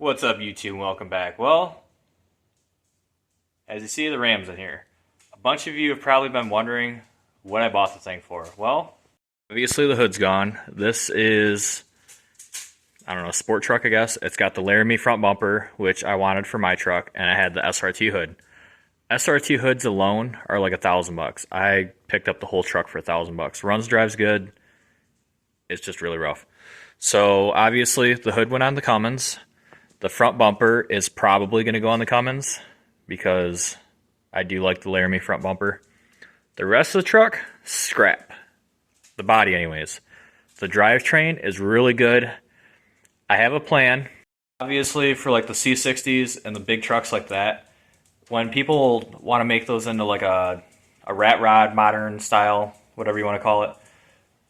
What's up, YouTube? Welcome back. Well, as you see the Rams in here, a bunch of you have probably been wondering what I bought the thing for. Well, obviously the hood's gone. This is, I don't know, a sport truck, I guess. It's got the Laramie front bumper, which I wanted for my truck, and I had the SRT hood. SRT hoods alone are like $1,000. I picked up the whole truck for $1,000. Runs, drives good. It's just really rough. So obviously the hood went on the Cummins. The front bumper is probably going to go on the Cummins because I do like the Laramie front bumper. The rest of the truck, scrap. The body anyways. The drivetrain is really good. I have a plan. Obviously for like the C60s and the big trucks like that, when people want to make those into like a rat rod, modern style, whatever you want to call it,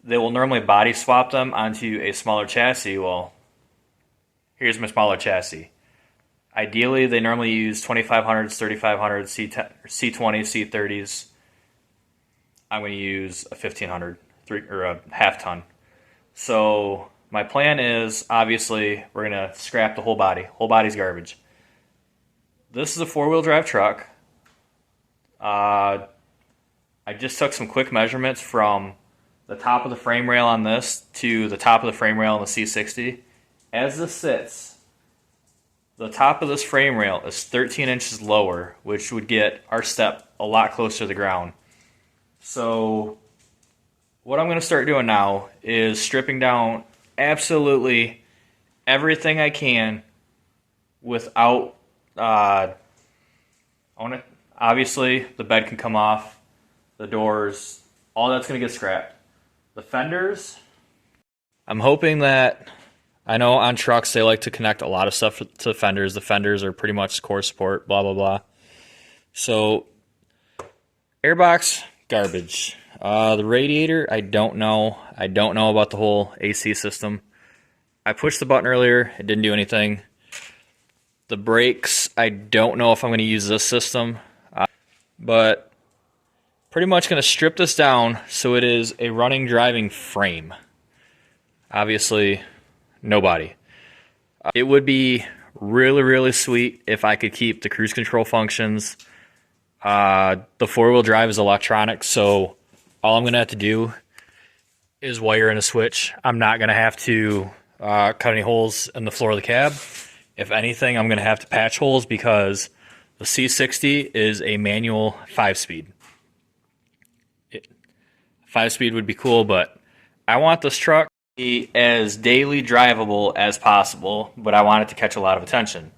they will normally body swap them onto a smaller chassis. Well, here's my smaller chassis. Ideally, they normally use 2500s, 3500s, C20s, C30s. I'm going to use a 1500 or a half ton. So my plan is, obviously, we're going to scrap the whole body. Whole body's garbage. This is a four-wheel drive truck. I just took some quick measurements from the top of the frame rail on this to the top of the frame rail on the C60. As this sits, the top of this frame rail is 13 inches lower, which would get our step a lot closer to the ground. So what I'm going to start doing now is stripping down absolutely everything I can without, obviously the bed can come off, the doors, all that's going to get scrapped. The fenders, I'm hoping that, I know on trucks they like to connect a lot of stuff to the fenders. The fenders are pretty much core support, blah, blah, blah. So, airbox, garbage. The radiator, I don't know. I don't know about the whole AC system. I pushed the button earlier. It didn't do anything. The brakes, I don't know if I'm going to use this system. But pretty much going to strip this down so it is a running, driving frame. Obviously, no body. It would be really, really sweet if I could keep the cruise control functions. The four-wheel drive is electronic, so all I'm going to have to do is wire in a switch. I'm not going to have to cut any holes in the floor of the cab. If anything, I'm going to have to patch holes because the C60 is a manual 5-speed. 5-speed would be cool, but I want this truck as daily drivable as possible, but I want it to catch a lot of attention.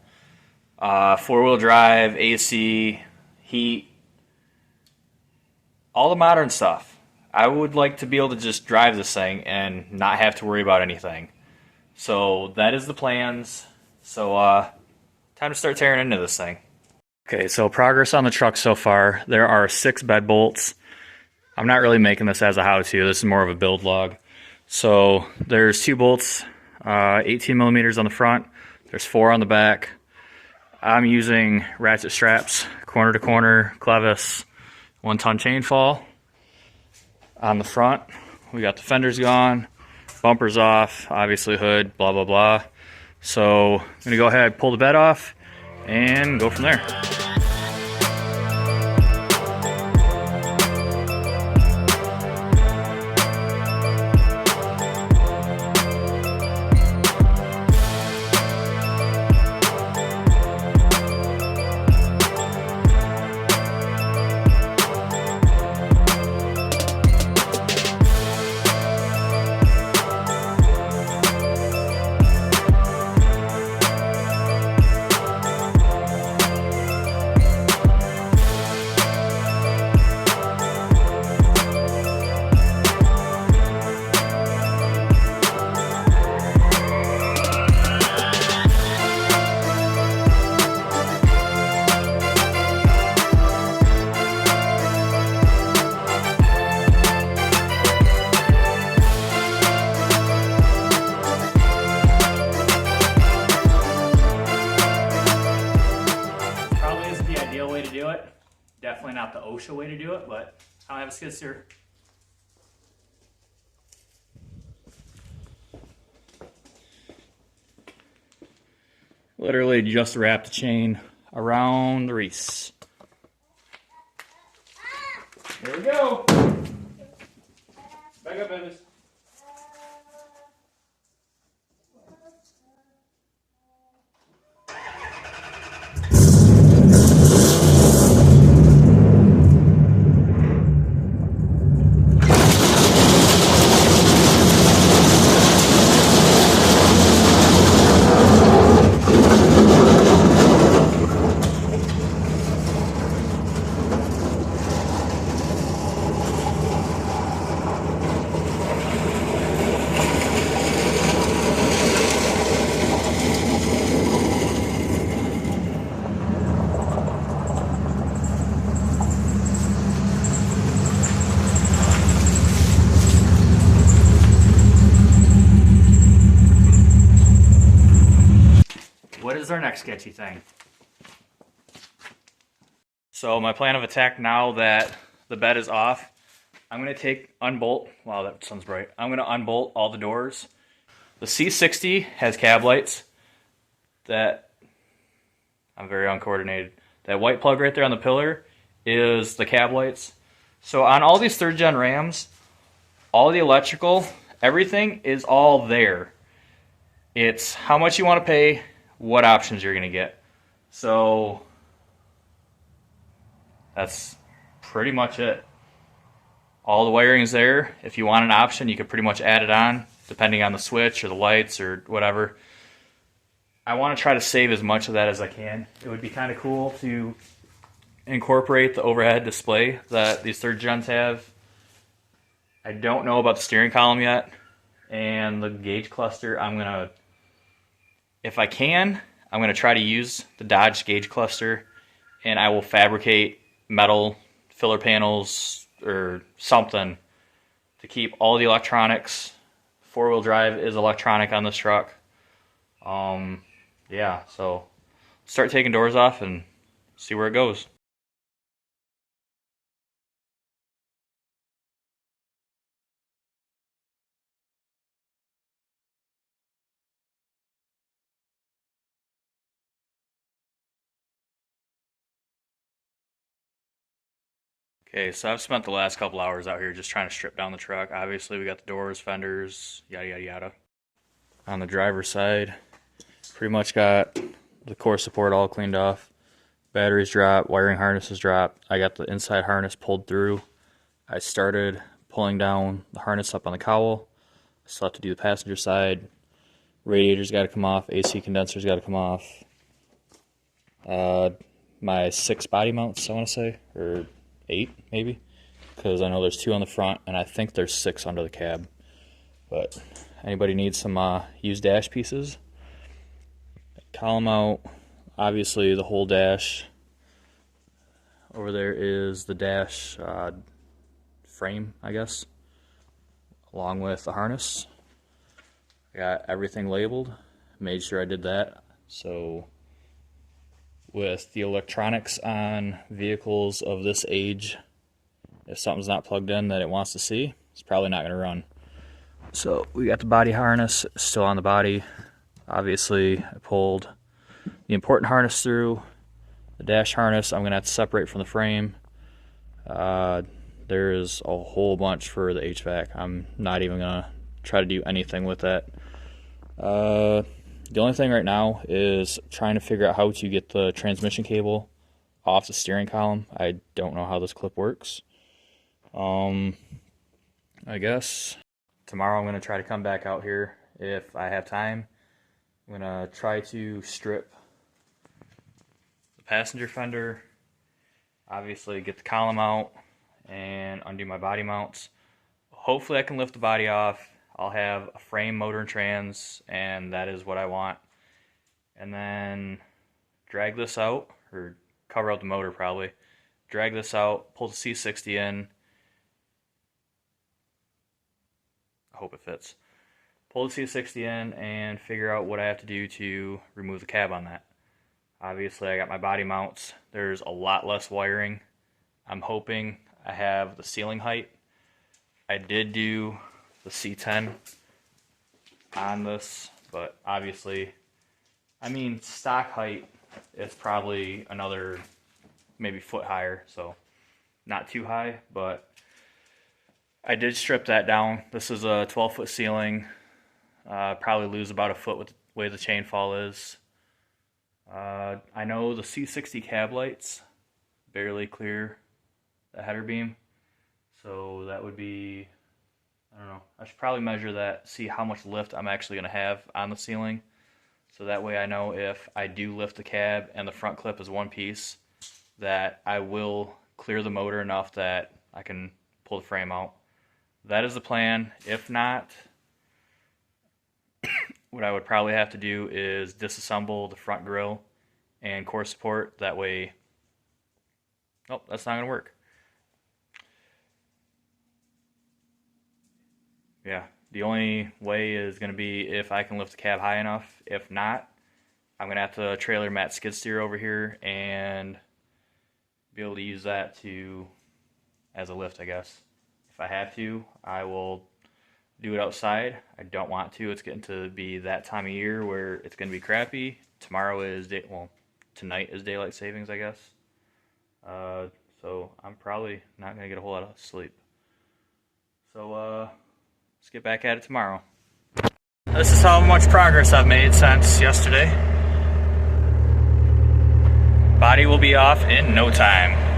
Four-wheel drive, AC, heat, all the modern stuff. I would like to be able to just drive this thing and not have to worry about anything. So that is the plans. So time to start tearing into this thing. Okay, so progress on the truck so far. There are 6 bed bolts. I'm not really making this as a how-to. This is more of a build log. So there's 2 bolts, 18 millimeters on the front. There's 4 on the back. I'm using ratchet straps, corner to corner, clevis, 1-ton chain fall. On the front, we got the fenders gone, bumpers off, obviously hood, blah, blah, blah. So I'm gonna go ahead, pull the bed off, and go from there. Way to do it. Definitely not the OSHA way to do it, but I don't have a skid steer. Literally just wrapped the chain around the Reese. There we go. Back up, Evans. What is our next sketchy thing? So my plan of attack now that the bed is off, I'm going to unbolt, wow that sun's bright, I'm going to unbolt all the doors. The C60 has cab lights that, I'm very uncoordinated. That white plug right there on the pillar is the cab lights. So on all these 3rd gen Rams, all the electrical, everything is all there. It's how much you want to pay, what options you're going to get. So that's pretty much it. All the wiring's there. If you want an option, you could pretty much add it on, depending on the switch or the lights or whatever. I want to try to save as much of that as I can. It would be kind of cool to incorporate the overhead display that these 3rd gens have. I don't know about the steering column yet, and the gauge cluster. If I can, I'm going to try to use the Dodge gauge cluster, and I will fabricate metal filler panels or something to keep all the electronics. 4-wheel drive is electronic on this truck. Yeah, so start taking doors off and see where it goes. Okay, so I've spent the last couple hours out here just trying to strip down the truck. Obviously, we got the doors, fenders, yada, yada, yada. On the driver's side, pretty much got the core support all cleaned off. Batteries dropped, wiring harnesses dropped. I got the inside harness pulled through. I started pulling down the harness up on the cowl. I still have to do the passenger side. Radiator's got to come off, AC condenser's got to come off. My 6 body mounts, I want to say, or 8 maybe, because I know there's 2 on the front and I think there's 6 under the cab. But anybody needs some used dash pieces, column out. Obviously the whole dash. Over there is the dash frame, I guess, along with the harness. I got everything labeled, made sure I did that. So with the electronics on vehicles of this age, if something's not plugged in that it wants to see, it's probably not going to run. So we got the body harness still on the body. Obviously, I pulled the important harness through. The dash harness I'm going to have to separate from the frame. There is a whole bunch for the HVAC. I'm not even going to try to do anything with that. The only thing right now is trying to figure out how to get the transmission cable off the steering column. I don't know how this clip works. I guess tomorrow I'm going to try to come back out here if I have time. I'm going to try to strip the passenger fender, obviously get the column out, and undo my body mounts. Hopefully I can lift the body off. I'll have a frame, motor, and trans, and that is what I want. And then drag this out, or cover out the motor probably. Drag this out, pull the C60 in. I hope it fits. Pull the C60 in and figure out what I have to do to remove the cab on that. Obviously I got my body mounts. There's a lot less wiring. I'm hoping I have the ceiling height. I did do the C10 on this, but obviously I mean, stock height is probably another maybe foot higher, so not too high, but I did strip that down. This is a 12-foot ceiling. Probably lose about a foot with the way the chain fall is. I know the C60 cab lights barely clear the header beam, so that would be, I don't know, I should probably measure that, see how much lift I'm actually going to have on the ceiling, so that way I know if I do lift the cab and the front clip is one piece, that I will clear the motor enough that I can pull the frame out. That is the plan. If not, what I would probably have to do is disassemble the front grille and core support. That way, oh, that's not going to work. Yeah, the only way is going to be if I can lift the cab high enough. If not, I'm going to have to trailer Matt's skid steer over here and be able to use that as a lift, I guess. If I have to, I will do it outside. I don't want to. It's getting to be that time of year where it's going to be crappy. Tomorrow is tonight is daylight savings, I guess. So I'm probably not going to get a whole lot of sleep. So let's get back at it tomorrow. This is how much progress I've made since yesterday. Body will be off in no time.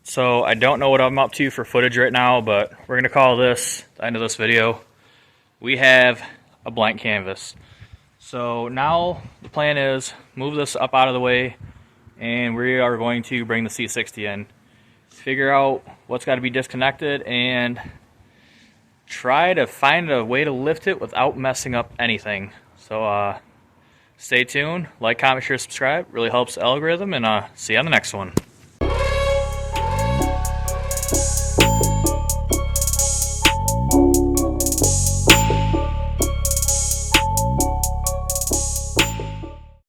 So I don't know what I'm up to for footage right now, but we're going to call this the end of this video. We have a blank canvas. So now the plan is move this up out of the way, and we are going to bring the C60 in, figure out what's got to be disconnected, and try to find a way to lift it without messing up anything. So stay tuned, like, comment, share, subscribe. Really helps the algorithm, and see you on the next one.